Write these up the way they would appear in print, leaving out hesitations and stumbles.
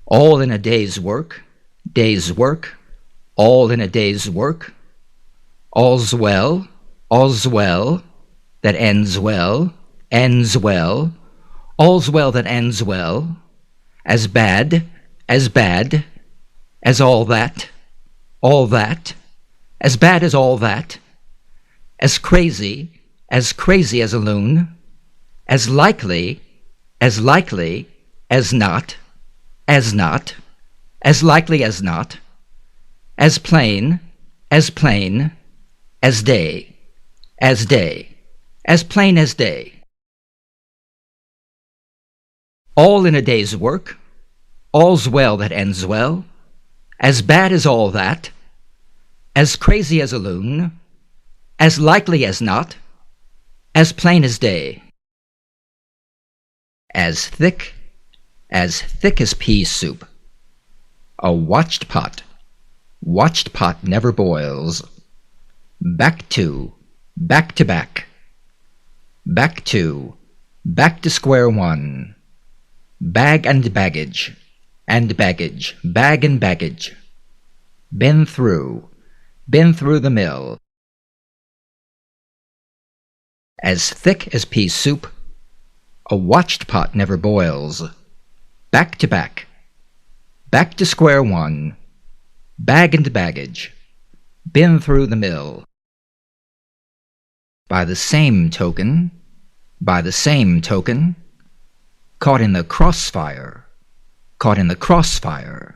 All in a day's work, all in a day's work. All's well, that ends well, all's well that ends well. As bad, as all that, as bad as all that. As crazy as a loon. As likely as not, as likely as not. As plain as day, as plain as day. All in a day's work, all's well that ends well. As bad as all that, as crazy as a loon. As likely as not, as plain as day. As thick as pea soup. A watched pot never boils. Back to back, back to square one. Bag and baggage, bag and baggage. Been through the mill. As thick as pea soup, a watched pot never boils. Back to square one. Bag and baggage, been through the mill. By the same token, caught in the crossfire,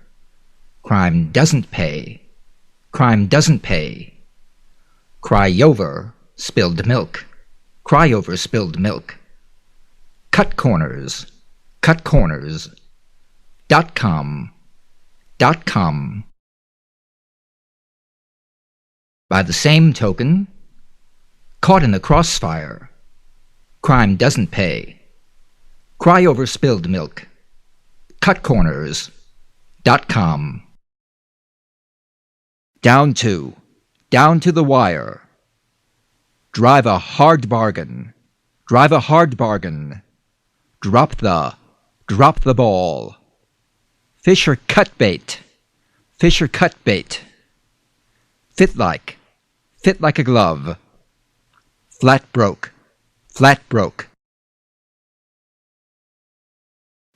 crime doesn't pay, cry over spilled milk, cut corners, .com. By the same token, caught in the crossfire, crime doesn't pay, cry over spilled milk, cut corners, .com. Down to the wire. Drive a hard bargain. Drop the ball. Fisher cut bait. Fit like a glove. Flat broke.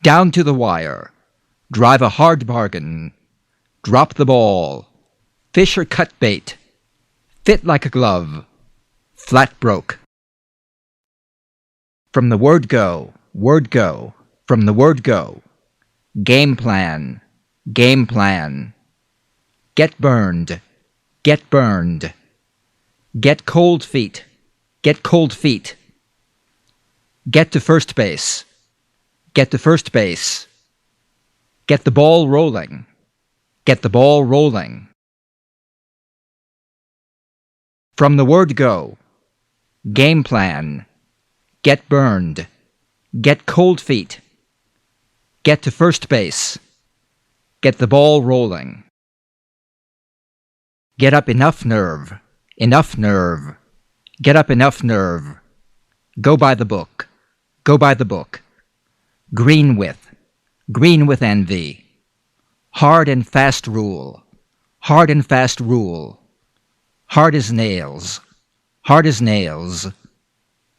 Down to the wire. Drive a hard bargain. Drop the ball. Fisher cut bait. Fit like a glove. Flat broke. From the word go. From the word go. Game plan. Get burned. Get cold feet. Get to first base. Get the ball rolling. From the word go. Game plan. Get burned. Get cold feet. Get to first base. Get the ball rolling. Get up enough nerve. Get up enough nerve. Go by the book. Green with envy. Hard and fast rule. Hard as nails.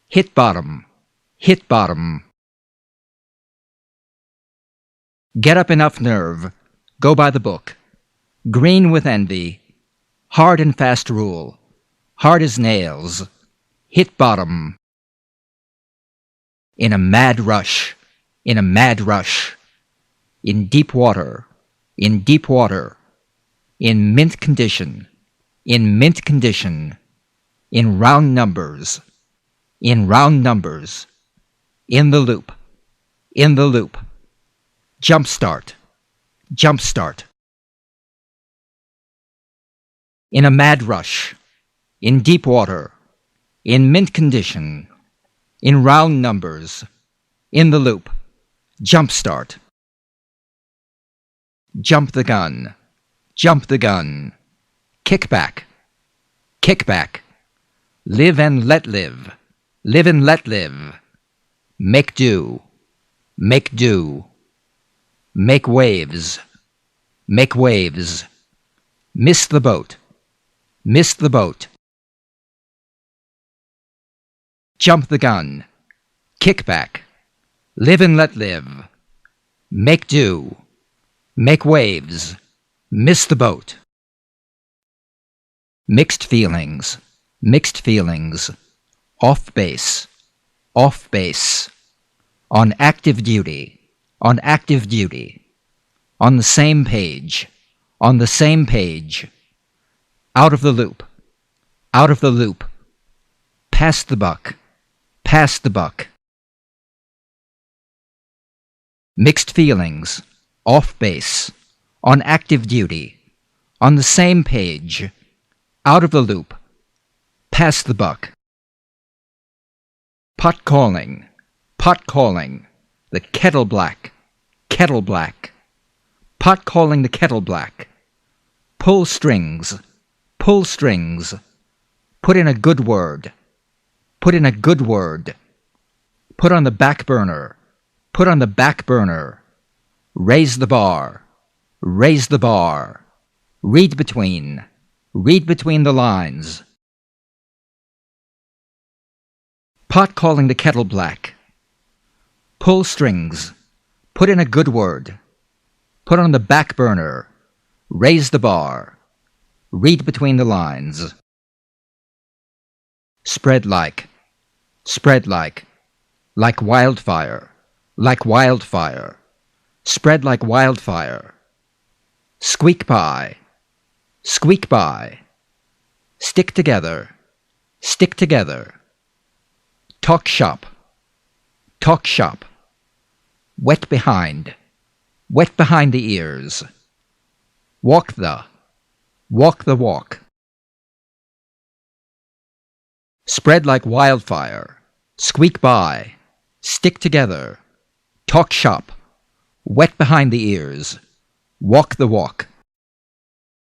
Hit bottom. Get up enough nerve. Go by the book. Green with envy. Hard and fast rule. Hard as nails. Hit bottom. In a mad rush. In deep water. In mint condition. In round numbers. In the loop. Jump start. In a mad rush. In deep water. In mint condition. In round numbers. In the loop. Jump start. Jump the gun. Kick back. Live and let live. Make do. Make waves. Make waves. Miss the boat. Miss the boat. Jump the gun. Kick back. Live and let live. Make do. Make waves. Miss the boat. Mixed feelings. Mixed feelings. Off base. Off base. On active duty. On active duty. On the same page. On the same page. Out of the loop. Out of the loop. Pass the buck. Pass the buck. Mixed feelings. Off base. On active duty. On the same page. Out of the loop. Pass the buck. Pot calling. Pot calling. The kettle black. Kettle black. Pot calling the kettle black. Pull strings. Pull strings. Put in a good word. Put in a good word. Put on the back burner. Put on the back burner. Raise the bar. Raise the bar. Read between. Read between the lines. Pot calling the kettle black. Pull strings. Put in a good word. Put on the back burner. Raise the bar. Read between the lines. Spread like. Spread like. Like wildfire. Like wildfire. Spread like wildfire. Squeak by. Squeak by. Stick together. Stick together. Talk shop. Talk shop. Wet behind. Wet behind the ears. Walk the. Walk the walk. Spread like wildfire. Squeak by. Stick together. Talk shop. Wet behind the ears. Walk the walk.